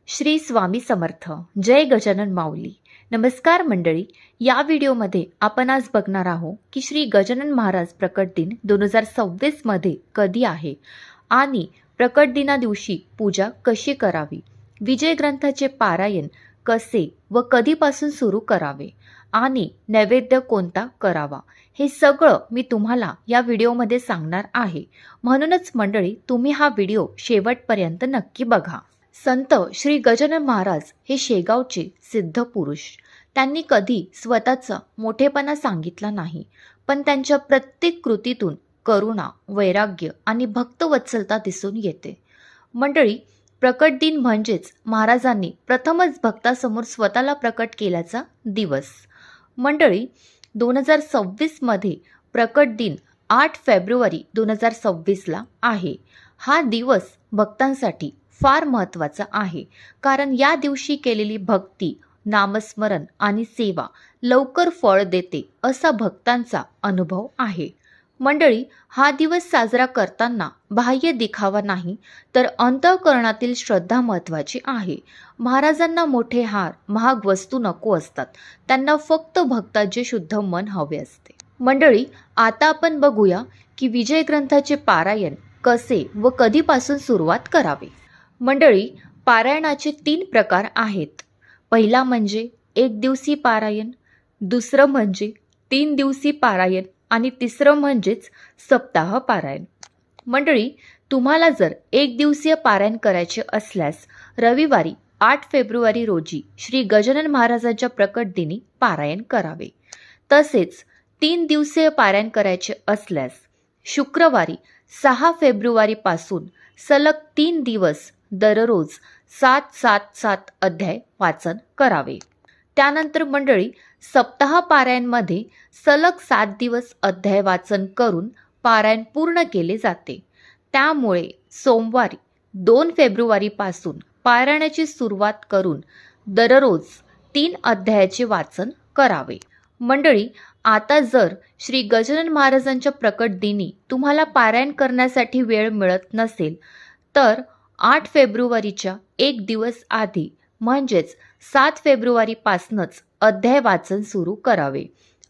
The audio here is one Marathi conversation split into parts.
श्री स्वामी समर्थ. जय गजानन माऊली. नमस्कार मंडळी. या व्हिडिओमध्ये आपण आज बघणार आहोत की श्री गजानन महाराज प्रकट दिन 2026 मध्ये कधी आहे आणि प्रकट दिना दिवशी पूजा कशी करावी, विजय ग्रंथाचे पारायण कसे व कधीपासून सुरू करावे आणि नैवेद्य कोणता करावा, हे सगळं मी तुम्हाला या व्हिडिओमध्ये सांगणार आहे. म्हणूनच मंडळी, तुम्ही हा व्हिडिओ शेवटपर्यंत नक्की बघा. संत श्री गजानन महाराज हे शेगावचे सिद्ध पुरुष. त्यांनी कधी स्वतःचा मोठेपणा सांगितला नाही, पण त्यांच्या प्रत्येक कृतीतून करुणा, वैराग्य आणि भक्तवत्सलता दिसून येते. मंडळी, प्रकट दिन म्हणजेच महाराजांनी प्रथमच भक्तासमोर स्वतःला प्रकट केल्याचा दिवस. मंडळी, 2026 मध्ये प्रकट दिन 8 फेब्रुवारी 2026ला आहे. हा दिवस भक्तांसाठी फार महत्त्वाचा आहे, कारण या दिवशी केलेली भक्ती, नामस्मरण आणि सेवा लवकर फळ देते असा भक्तांचा अनुभव आहे. मंडळी, हा दिवस साजरा करताना बाह्य दिखावा नाही, तर अंतःकरणातील श्रद्धा महत्त्वाची आहे. महाराजांना मोठे हार, महाग वस्तू नको असतात. त्यांना फक्त भक्ताचे शुद्ध मन हवे असते. मंडळी, आता आपण बघूया की विजय ग्रंथाचे पारायण कसे व कधीपासून सुरुवात करावे. मंडळी, पारायणाचे 3 प्रकार आहेत. पहिला म्हणजे 1 दिवसी पारायण, दुसरं म्हणजे 3 दिवसी पारायण आणि तिसरं म्हणजेच सप्ताह पारायण. मंडळी, तुम्हाला जर 1 दिवसीय पारायण करायचे असल्यास रविवारी 8 फेब्रुवारी रोजी श्री गजानन महाराजांच्या प्रकट दिनी पारायण करावे. तसेच 3 दिवसीय पारायण करायचे असल्यास शुक्रवारी 6 फेब्रुवारीपासून सलग 3 दिवस दररोज 7-7-7 अध्याय वाचन करावे. त्यानंतर मंडळी, सप्ताह पारायणमध्ये सलग 7 दिवस अध्याय वाचन करून पारायण पूर्ण केले जाते. त्यामुळे सोमवारी 2 फेब्रुवारीपासून पारायणाची सुरुवात करून दररोज 3 अध्यायाचे वाचन करावे. मंडळी, आता जर श्री गजानन महाराजांच्या प्रकट दिनी तुम्हाला पारायण करण्यासाठी वेळ मिळत नसेल, तर 8 फेब्रुवारीच्या 1 दिवस आधी म्हणजेच 7 फेब्रुवारीपासूनच अध्याय वाचन सुरू करावे.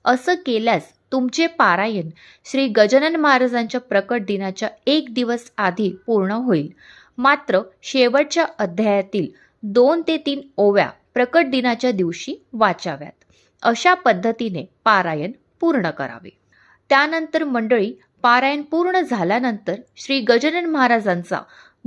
असं केल्यास तुमचे पारायण श्री गजानन महाराजांच्या प्रकट दिनाच्या 1 दिवस आधी पूर्ण होईल. मात्र शेवटच्या अध्यायातील 2 ते 3 ओव्या प्रकट दिनाच्या दिवशी वाचाव्यात. अशा पद्धतीने पारायण पूर्ण करावे. त्यानंतर मंडळी, पारायण पूर्ण झाल्यानंतर श्री गजानन महाराजांचा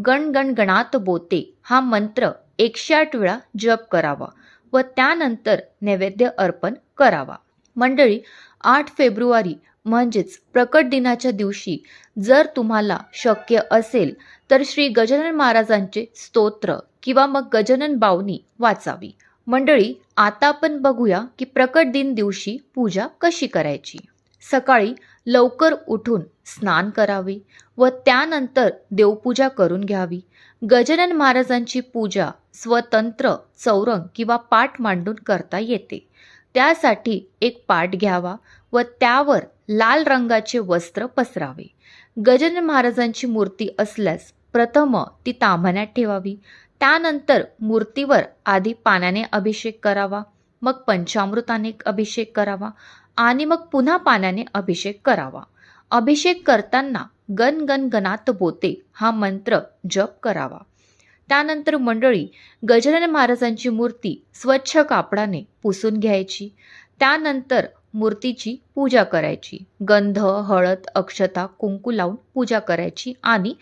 गण गण गणात बोते हा मंत्र 108 वेळा जप करावा व त्यानंतर नैवेद्य अर्पण करावा. मंडळी, 8 फेब्रुवारी म्हणजेच प्रकट दिनाच्या दिवशी जर तुम्हाला शक्य असेल तर श्री गजानन महाराजांचे स्तोत्र किंवा मग गजानन बावनी वाचावी. मंडळी, आता आपण बघूया की प्रकट दिन दिवशी पूजा कशी करायची. सकाळी लवकर उठून स्नान करावे व त्यानंतर देवपूजा करून घ्यावी. गजानन महाराजांची पूजा स्वतंत्र चौरंग किंवा पाट मांडून करता येते. त्यासाठी एक पाट घ्यावा व त्यावर लाल रंगाचे वस्त्र पसरावे. गजानन महाराजांची मूर्ती असल्यास प्रथम ती ताम्हण्यात ठेवावी. त्यानंतर मूर्तीवर आधी पाण्याने अभिषेक करावा, मग पंचामृताने अभिषेक करावा आणि मग पुन्हा पाण्याने अभिषेक करावा. अभिषेक करताना गण गण गणात बोते हा मंत्र जप करावा. त्यानंतर मंडळी, गजानन महाराजांची मूर्ती स्वच्छ कापडाने पुसून घ्यायची. त्यानंतर मूर्तीची पूजा करायची. गंध, हळद, अक्षता, कुंकू लावून पूजा करायची आणि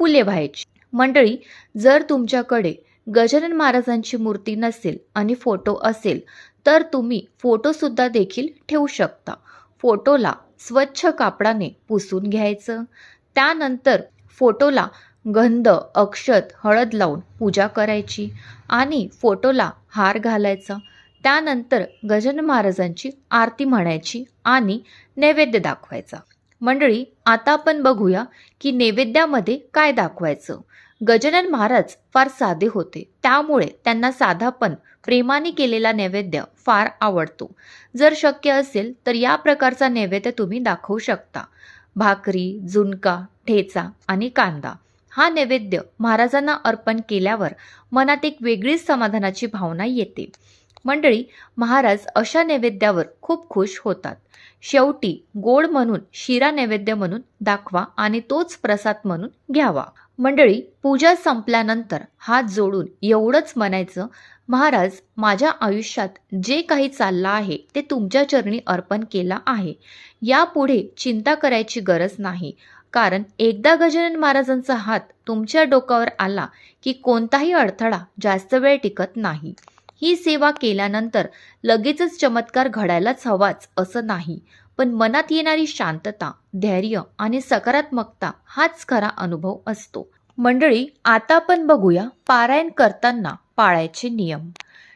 फुले व्हायची. मंडळी, जर तुमच्याकडे गजानन महाराजांची मूर्ती नसेल आणि फोटो असेल तर तुम्ही फोटोसुद्धा देखील ठेवू शकता. फोटोला स्वच्छ कापडाने पुसून घ्यायचं. त्यानंतर फोटोला गंध, अक्षत, हळद लावून पूजा करायची आणि फोटोला हार घालायचा. त्यानंतर गजानन महाराजांची आरती म्हणायची आणि नैवेद्य दाखवायचा. मंडळी, आता आपण बघूया की नैवेद्यामध्ये काय दाखवायचं. गजानन महाराज फार साधे होते, त्यामुळे त्यांना साधा पण प्रेमाने केलेला नैवेद्य फार आवडतो. जर शक्य असेल तर या प्रकारचा नैवेद्य तुम्ही दाखवू शकता. भाकरी, झुणका, ठेचा आणि कांदा हा नैवेद्य महाराजांना अर्पण केल्यावर मनात एक वेगळीच समाधानाची भावना येते. मंडळी, महाराज अशा नैवेद्यावर खूप खुश होतात. शेवटी गोड म्हणून शिरा नैवेद्य म्हणून दाखवा आणि तोच प्रसाद म्हणून घ्यावा. मंडळी, पूजा संपल्यानंतर हात जोडून एवढंच म्हणायचं, महाराज, माझ्या आयुष्यात जे काही चाललं आहे ते तुमच्या चरणी अर्पण केलं आहे. यापुढे चिंता करायची गरज नाही, कारण एकदा गजानन महाराजांचा हात तुमच्या डोक्यावर आला की कोणताही अडथळा जास्त वेळ टिकत नाही. ही सेवा केल्यानंतर लगेचच चमत्कार घडायलाच हवाच असं नाही, पण मनात येणारी शांतता, धैर्य आणि सकारात्मकता हाच खरा अनुभव असतो. मंडळी, आता आपण बघूया पारायण करताना पाळायचे नियम.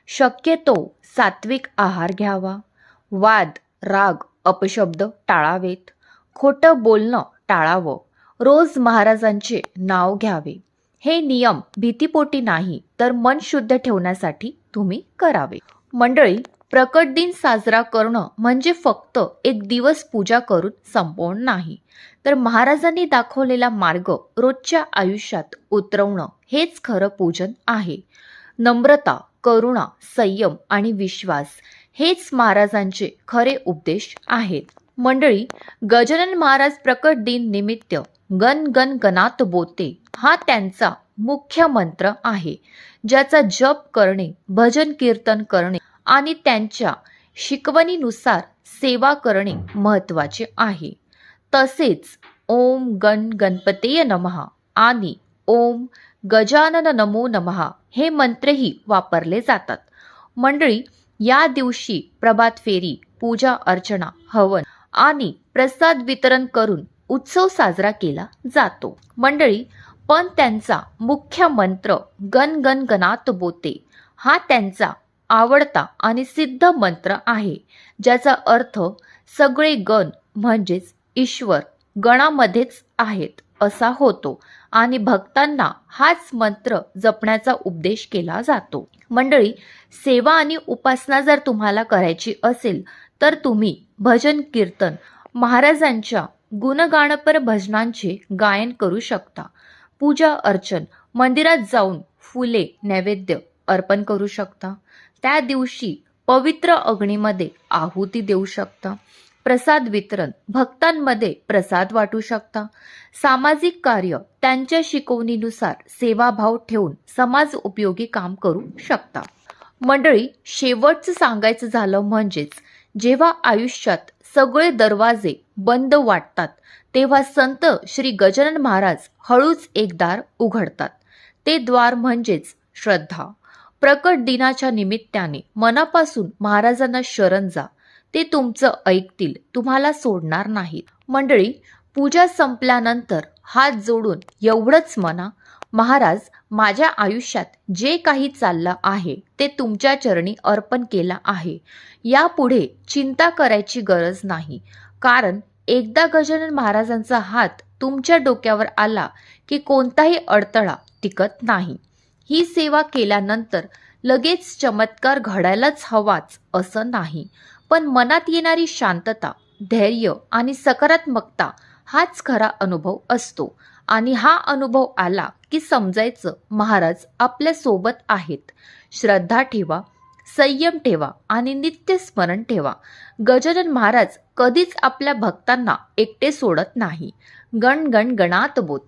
शक्यतो सात्विक आहार घ्यावा. वाद, राग, अपशब्द टाळावेत. खोटं बोलणं टाळावं. रोज महाराजांचे नाव घ्यावे. हे नियम भीतीपोटी नाही, तर मन शुद्ध ठेवण्यासाठी तुम्ही करावे. मंडळी, प्रकट दिन साजरा करणं म्हणजे फक्त एक दिवस पूजा करून संपवणं नाही, तर महाराजांनी दाखवलेला मार्ग रोजच्या आयुष्यात उतरवणं हेच खरं पूजन आहे. नम्रता, करुणा, संयम आणि विश्वास हेच महाराजांचे खरे उपदेश आहेत. मंडळी, गजानन महाराज प्रकट दिन निमित्त गण गण गणात बोते हा त्यांचा मुख्य मंत्र आहे, ज्याचा जप करणे, भजन कीर्तन करणे आणि त्यांच्या शिकवणीनुसार सेवा करणे महत्त्वाचे आहे. तसेच ओम गण गणपतेय नमः आणि ओम गजानन नमो नमः हे मंत्रही वापरले जातात. मंडळी, या दिवशी प्रभात फेरी, पूजा अर्चना, हवन आणि प्रसाद वितरण करून उत्सव साजरा केला जातो. मंडळी, पण त्यांचा मुख्य मंत्र गण गण गणात बोते हा त्यांचा आवडता आणि सिद्ध मंत्र आहे, ज्याचा अर्थ सगळे गण म्हणजेच ईश्वर गणामध्येच आहेत असा होतो आणि भक्तांना हाच मंत्र जपण्याचा उपदेश केला जातो. मंडळी, सेवा आणि उपासना जर तुम्हाला करायची असेल तर तुम्ही भजन कीर्तन, महाराजांच्या गुणगानपर भजनांचे गायन करू शकता. पूजा अर्चन, मंदिरात जाऊन फुले नैवेद्य अर्पण करू शकता. त्या दिवशी पवित्र अग्नीमध्ये आहुती देऊ शकता. प्रसाद वितरण, भक्तांमध्ये प्रसाद वाटू शकता. सामाजिक कार्य, त्यांच्या शिकवणीनुसार सेवाभाव ठेवून समाज उपयोगी काम करू शकता. मंडळी, शेवटचं सांगायचं झालं म्हणजेच जेव्हा आयुष्यात सगळे दरवाजे बंद वाटतात तेव्हा संत श्री गजानन महाराज हळूच एक दार उघडतात. ते द्वार म्हणजेच श्रद्धा. प्रकट दिनाच्या निमित्ताने मनापासून महाराजांना शरण जा. ते तुमचं ऐकतील, तुम्हाला सोडणार नाहीत. मंडळी, पूजा संपल्यानंतर हात जोडून एवढंच म्हणा, महाराज, माझ्या आयुष्यात जे काही चाललं आहे ते तुमच्या चरणी अर्पण केलं आहे. यापुढे चिंता करायची गरज नाही, कारण एकदा गजानन महाराजांचा हात तुमच्या डोक्यावर आला की कोणताही अडथळा टिकत नाही. ही सेवा केल्यानंतर लगेच चमत्कार घडायलाच हवाच असं नाही, पण मनात येणारी शांतता, धैर्य आणि सकारात्मकता हाच खरा अनुभव असतो. आणि हा अनुभव आला की समजायचं महाराज आपल्या सोबत आहेत. श्रद्धा ठेवा, संयम ठेवा आणि नित्य स्मरण ठेवा. गजानन महाराज कधीच आपल्या भक्तांना एकटे सोडत नाही. गण गण गणात बोते.